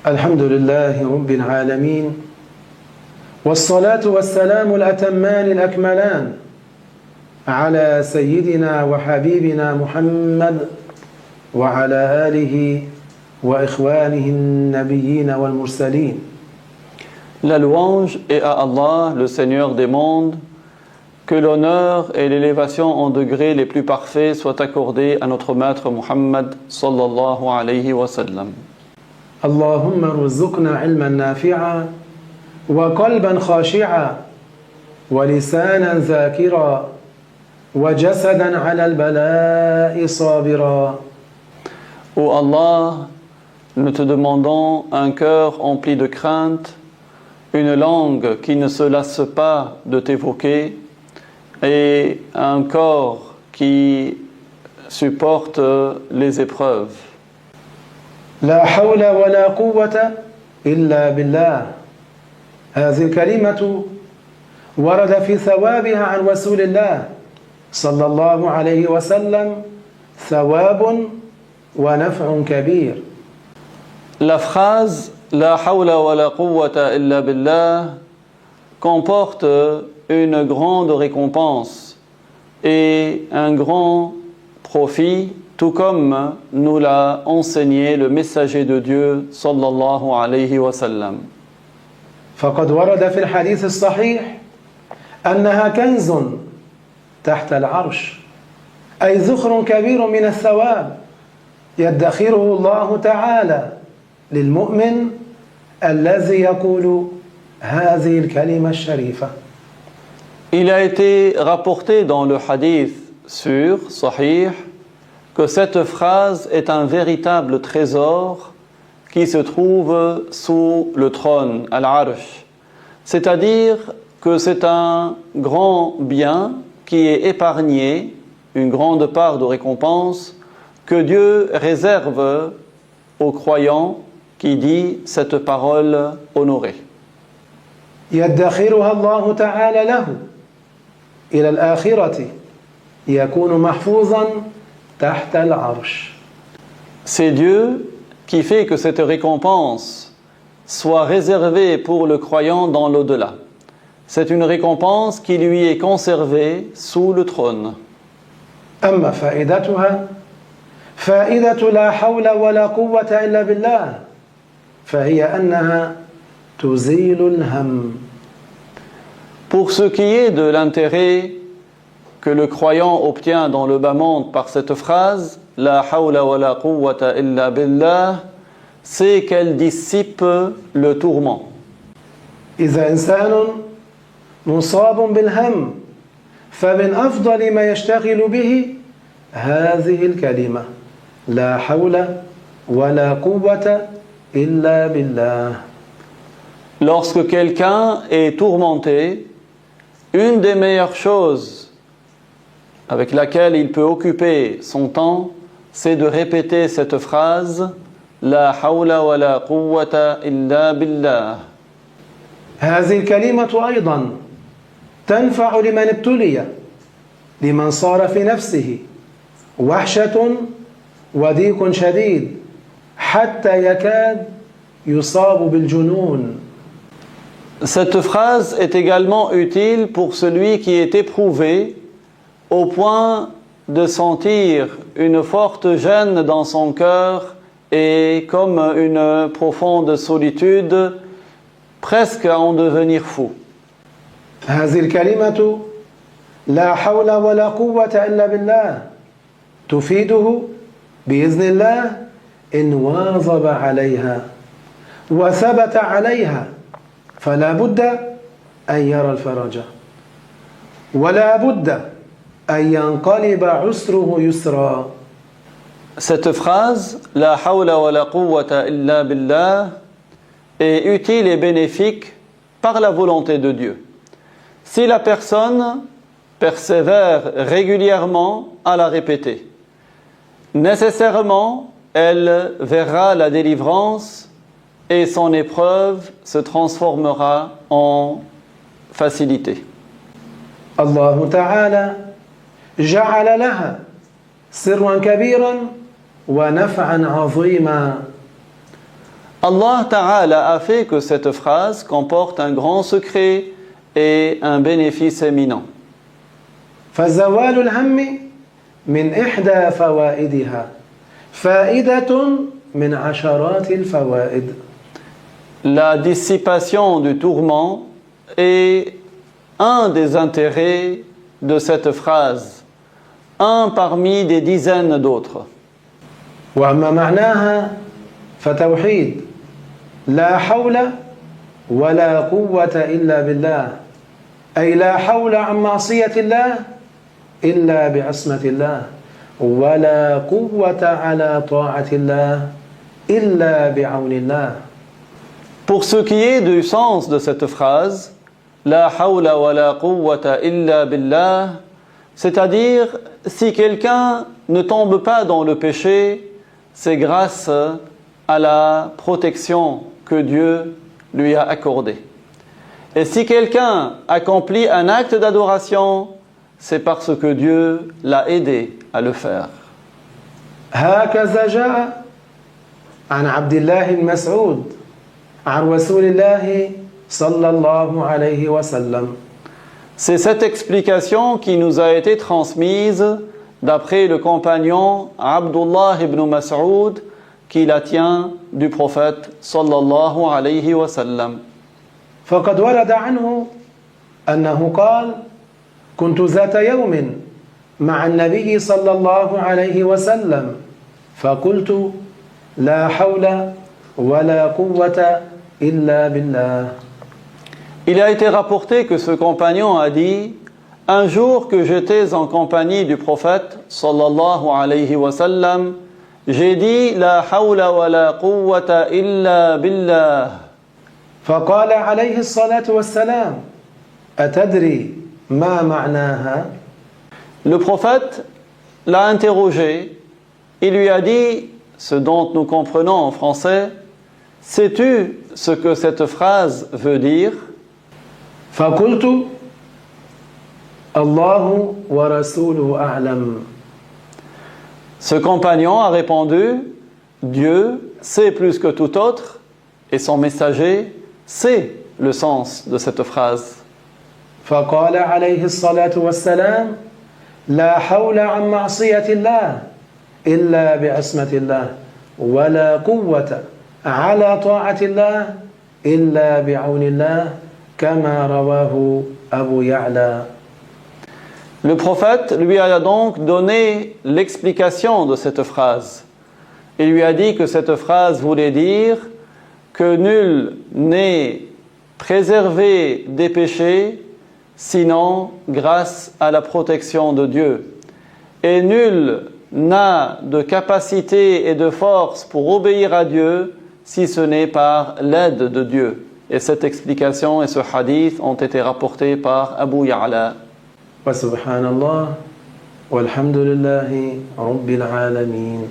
الحمد لله رب العالمين والصلاة والسلام الأتمان الأكملان على سيدنا وحبيبنا محمد وعلى آله وإخوانه النبيين والمرسلين. La louange est à Allah, le Seigneur des mondes, que l'honneur et l'élévation en degrés les plus parfaits soient accordés à notre maître Muhammad sallallahu alayhi wa sallam. اللهم ارزقنا علما نافعا وقلبا خاشعا ولسانا ذاكرا وجسدا على البلاء صابرا. Ô Allah, nous te demandons un cœur empli de crainte, une langue qui ne se lasse pas de t'évoquer et un corps qui supporte les épreuves. لا حول ولا قوة إلا بالله. هذه الكلمة ورد في ثوابها عن رسول الله صلى الله عليه وسلم ثواب ونفع كبير. La phrase La hawla wa la quwwata illa billah comporte une grande récompense et un grand profit, tout comme nous l'a enseigné le messager de Dieu sallallahu alayhi wa sallam. فقد ورد في الحديث الصحيح أنها كنز تحت العرش، أي ذخر كبير من الثواب يدخره الله تعالى للمؤمن الذي يقول هذه الكلمة الشريفة. Il a été rapporté dans le hadith sur Sahih que cette phrase est un véritable trésor qui se trouve sous le trône, Al-Arsh. C'est-à-dire que c'est un grand bien qui est épargné, une grande part de récompense que Dieu réserve aux croyants qui dit cette parole honorée. يدخرها الله تعالى له إلى الآخرة يكون محفوظا تحت العرش. C'est Dieu qui fait que cette récompense soit réservée pour le croyant dans l'au-delà. C'est une récompense qui lui est conservée sous le trône. أما فائدتها فائدة لا حول ولا قوة إلا بالله فهي أنها تزيل الهم. Pour ce qui est de l'intérêt que le croyant obtient dans le bas monde par cette phrase, La hawla wa la quwwata illa billah, c'est qu'elle dissipe le tourment. إذا إنسان مصاب بالهم فمن أفضل ما يشتغل به هذه الكلمة لا حول ولا قوة إلا بالله. Lorsque quelqu'un est tourmenté, une des meilleures choses avec laquelle il peut occuper son temps, c'est de répéter cette phrase La hawla wa la quwwata illa billah. هذه الكلمة أيضا تنفع لمن ابتلي، لمن صار في نفسه وحشة وضيق شديد حتى يكاد يصاب بالجنون. Cette phrase est également utile pour celui qui est éprouvé au point de sentir une forte gêne dans son cœur et comme une profonde solitude, presque à en devenir fou. هذه الكلمة لا حول ولا قوة إلا بالله تفيده بإذن الله إن واظب عليها وثبت عليها فلا بد أن يرى الفرج ولا بد أن ينقلب عسره يسرا. Cette phrase, La hawla wa la quwwata illa billah, est utile et bénéfique par la volonté de Dieu. Si la personne persévère régulièrement à la répéter, nécessairement, elle verra la délivrance et son épreuve se transformera en facilité. الله تعالى جعل لها سرا كبيرا ونفعا عظيما. Allah Ta'ala a fait que cette phrase comporte un grand secret et un bénéfice éminent. فزوال الهم من إحدى فوائدها فائدة من عشرات الفوائد. La dissipation du tourment est un des intérêts de cette phrase, un parmi des dizaines d'autres. وأما معناها فتوحيد لا حول ولا قوة إلا بالله، أي لا حول عن معصية الله إلا بعصمة الله، ولا قوة على طاعة الله إلا بعون الله. Pour ce qui est du sens de cette phrase, La hawla wa la quwwata illa billah, c'est-à-dire si quelqu'un ne tombe pas dans le péché, c'est grâce à la protection que Dieu lui a accordée. Et si quelqu'un accomplit un acte d'adoration, c'est parce que Dieu l'a aidé à le faire. هكذا جاء عن عبد الله بن مسعود عن رسول الله صلى الله عليه وسلم. C'est cette explication qui nous a été transmise d'après le compagnon Abdullah ibn Mas'ud qui la tient du prophète sallallahu alayhi wa sallam. فقد ورد عنه أنه قال: كنت ذات يوم مع النبي صلى الله عليه وسلم فقلت لا حول ولا قوة إلا بالله. Il a été rapporté que ce compagnon a dit: un jour que j'étais en compagnie du prophète sallallahu alayhi wa sallam, j'ai dit la hawla wa la quwwata illa billah. فقال عليه الصلاة والسلام: أتدري ما معناها؟ Le prophète l'a interrogé, il lui a dit ce dont nous comprenons en français: sais-tu ce que cette phrase veut dire? فقلت: الله ورسوله أعلم. Ce compagnon a répondu: Dieu sait plus que tout autre et son messager sait le sens de cette phrase. فقال عليه الصلاة والسلام: لا حول عن معصية الله إلا بعصمة الله، ولا قوة على طاعة الله إلا بعون الله، كما رواه أبو يعلى. Le prophète lui a donc donné l'explication de cette phrase. Il lui a dit que cette phrase voulait dire que nul n'est préservé des péchés sinon grâce à la protection de Dieu. Et nul n'a de capacité et de force pour obéir à Dieu si ce n'est par l'aide de Dieu. Et cette explication et ce hadith ont été rapportés par Abu Ya'la. وسبحان الله والحمد لله رب العالمين.